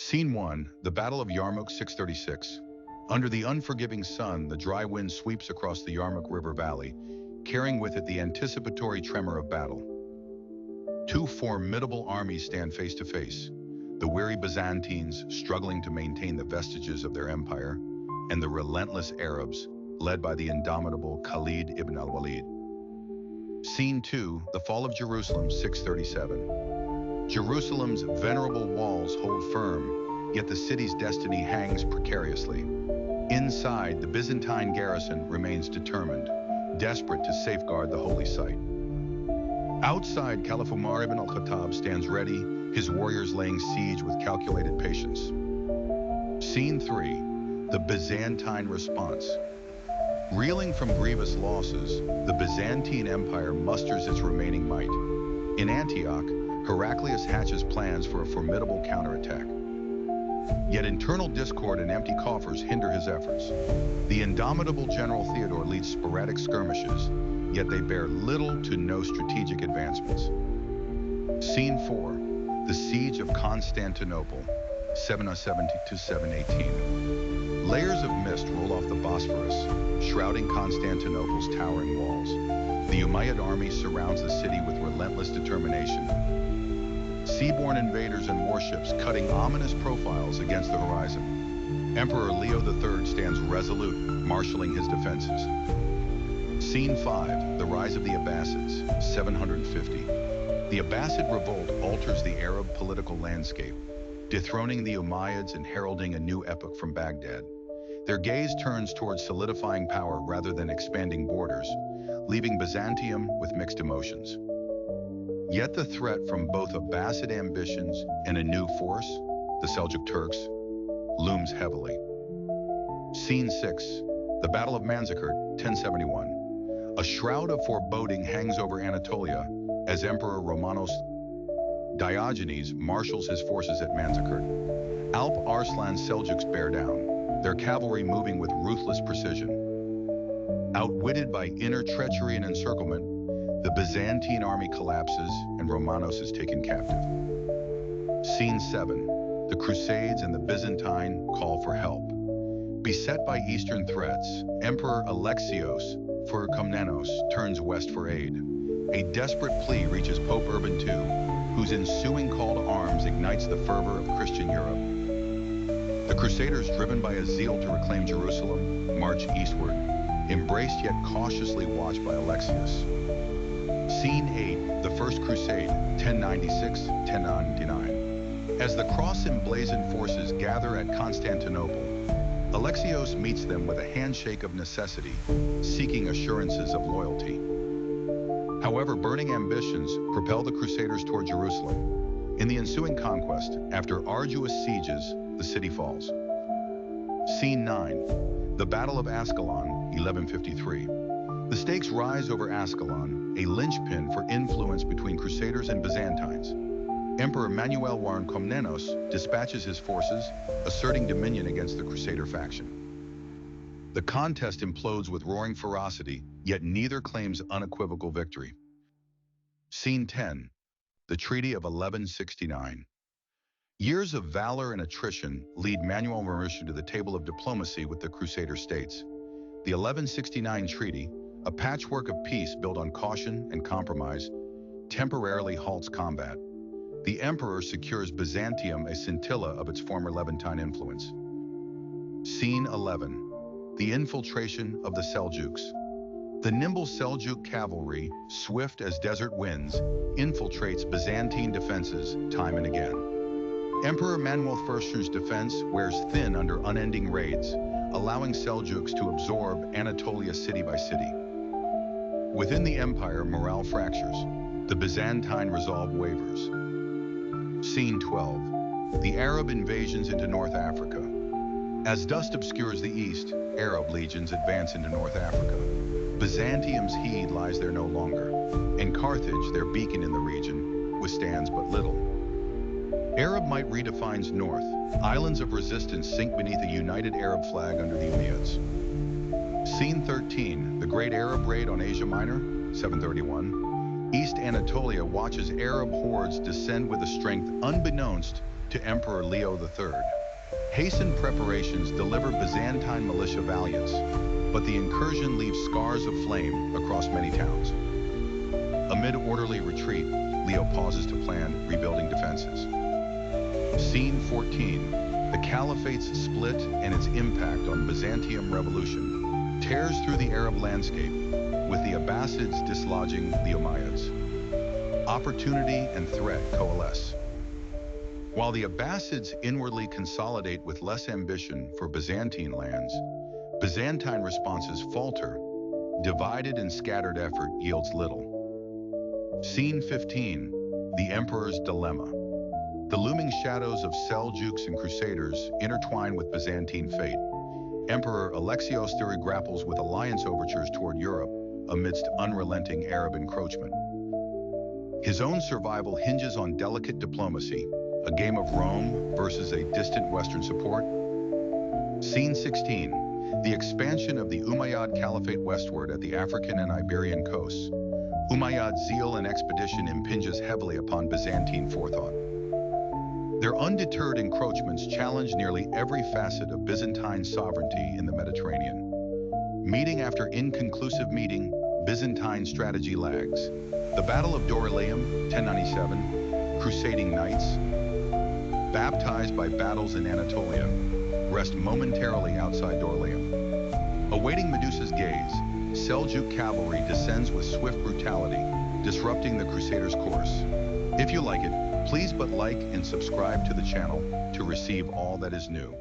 Scene 1, the Battle of Yarmouk 636. Under the unforgiving sun, the dry wind sweeps across the Yarmouk River Valley, carrying with it the anticipatory tremor of battle. Two formidable armies stand face to face, the weary Byzantines struggling to maintain the vestiges of their empire, and the relentless Arabs, led by the indomitable Khalid ibn al-Walid. Scene 2, the Fall of Jerusalem 637. Jerusalem's venerable walls hold firm, yet the city's destiny hangs precariously. Inside, the Byzantine garrison remains determined, desperate to safeguard the holy site. Outside, Caliph Umar ibn al-Khattab stands ready, his warriors laying siege with calculated patience. Scene 3, the Byzantine response. Reeling from grievous losses, the Byzantine Empire musters its remaining might. In Antioch, Heraclius hatches plans for a formidable counterattack. Yet internal discord and empty coffers hinder his efforts. The indomitable General Theodore leads sporadic skirmishes, yet they bear little to no strategic advancements. Scene 4, the Siege of Constantinople, 770 to 718. Layers of mist roll off the Bosphorus, shrouding Constantinople's towering walls. The Umayyad army surrounds the city with relentless determination. Seaborne invaders and warships cutting ominous profiles against the horizon. Emperor Leo III stands resolute, marshaling his defenses. Scene 5, the Rise of the Abbasids, 750. The Abbasid revolt alters the Arab political landscape, dethroning the Umayyads and heralding a new epoch from Baghdad. Their gaze turns towards solidifying power rather than expanding borders, leaving Byzantium with mixed emotions. Yet the threat from both Abbasid ambitions and a new force, the Seljuk Turks, looms heavily. Scene 6, the Battle of Manzikert, 1071. A shroud of foreboding hangs over Anatolia as Emperor Romanos Diogenes marshals his forces at Manzikert. Alp Arslan's Seljuks bear down, their cavalry moving with ruthless precision. Outwitted by inner treachery and encirclement, the Byzantine army collapses and Romanos is taken captive. Scene 7, the Crusades and the Byzantine call for help. Beset by Eastern threats, Emperor Alexios for Komnenos turns west for aid. A desperate plea reaches Pope Urban II, whose ensuing call to arms ignites the fervor of Christian Europe. The Crusaders, driven by a zeal to reclaim Jerusalem, march eastward, embraced yet cautiously watched by Alexius. Scene 8, the First Crusade, 1096-1099. As the cross-emblazoned forces gather at Constantinople, Alexios meets them with a handshake of necessity, seeking assurances of loyalty. However, burning ambitions propel the Crusaders toward Jerusalem. In the ensuing conquest, after arduous sieges, the city falls. Scene 9, the Battle of Ascalon, 1153. The stakes rise over Ascalon, a linchpin for influence between Crusaders and Byzantines. Emperor Manuel Warren Komnenos dispatches his forces, asserting dominion against the Crusader faction. The contest implodes with roaring ferocity, yet neither claims unequivocal victory. Scene 10, the Treaty of 1169. Years of valor and attrition lead Manuel Mauritius to the table of diplomacy with the Crusader states. The 1169 Treaty, a patchwork of peace built on caution and compromise, temporarily halts combat. The emperor secures Byzantium a scintilla of its former Levantine influence. Scene 11, the infiltration of the Seljuks. The nimble Seljuk cavalry, swift as desert winds, infiltrates Byzantine defenses time and again. Emperor Manuel I's defense wears thin under unending raids, allowing Seljuks to absorb Anatolia city by city. Within the empire, morale fractures. The Byzantine resolve wavers. Scene 12, the Arab invasions into North Africa. As dust obscures the east, Arab legions advance into North Africa. Byzantium's heed lies there no longer, and Carthage, their beacon in the region, withstands but little. Arab might redefines north. Islands of resistance sink beneath a united Arab flag under the Umayyads. Scene 13, the Great Arab Raid on Asia Minor, 731. East Anatolia watches Arab hordes descend with a strength unbeknownst to Emperor Leo III. Hastened preparations deliver Byzantine militia valiance, but the incursion leaves scars of flame across many towns. Amid orderly retreat, Leo pauses to plan rebuilding defenses. Scene 14. The Caliphate's split and its impact on Byzantium revolution tears through the Arab landscape, with the Abbasids dislodging the Umayyads. Opportunity and threat coalesce. While the Abbasids inwardly consolidate with less ambition for Byzantine lands, Byzantine responses falter. Divided and scattered effort yields little. Scene 15. The Emperor's Dilemma. The looming shadows of Seljuks and Crusaders intertwine with Byzantine fate. Emperor Alexios III grapples with alliance overtures toward Europe amidst unrelenting Arab encroachment. His own survival hinges on delicate diplomacy, a game of Rome versus a distant Western support. Scene 16. The expansion of the Umayyad Caliphate westward at the African and Iberian coasts. Umayyad zeal and expedition impinges heavily upon Byzantine forethought. Their undeterred encroachments challenge nearly every facet of Byzantine sovereignty in the Mediterranean. Meeting after inconclusive meeting, Byzantine strategy lags. The Battle of Dorylaeum, 1097, crusading knights, baptized by battles in Anatolia, rest momentarily outside Dorylaeum. Awaiting Medusa's gaze, Seljuk cavalry descends with swift brutality, disrupting the Crusaders' course. If you like it, please like and subscribe to the channel to receive all that is new.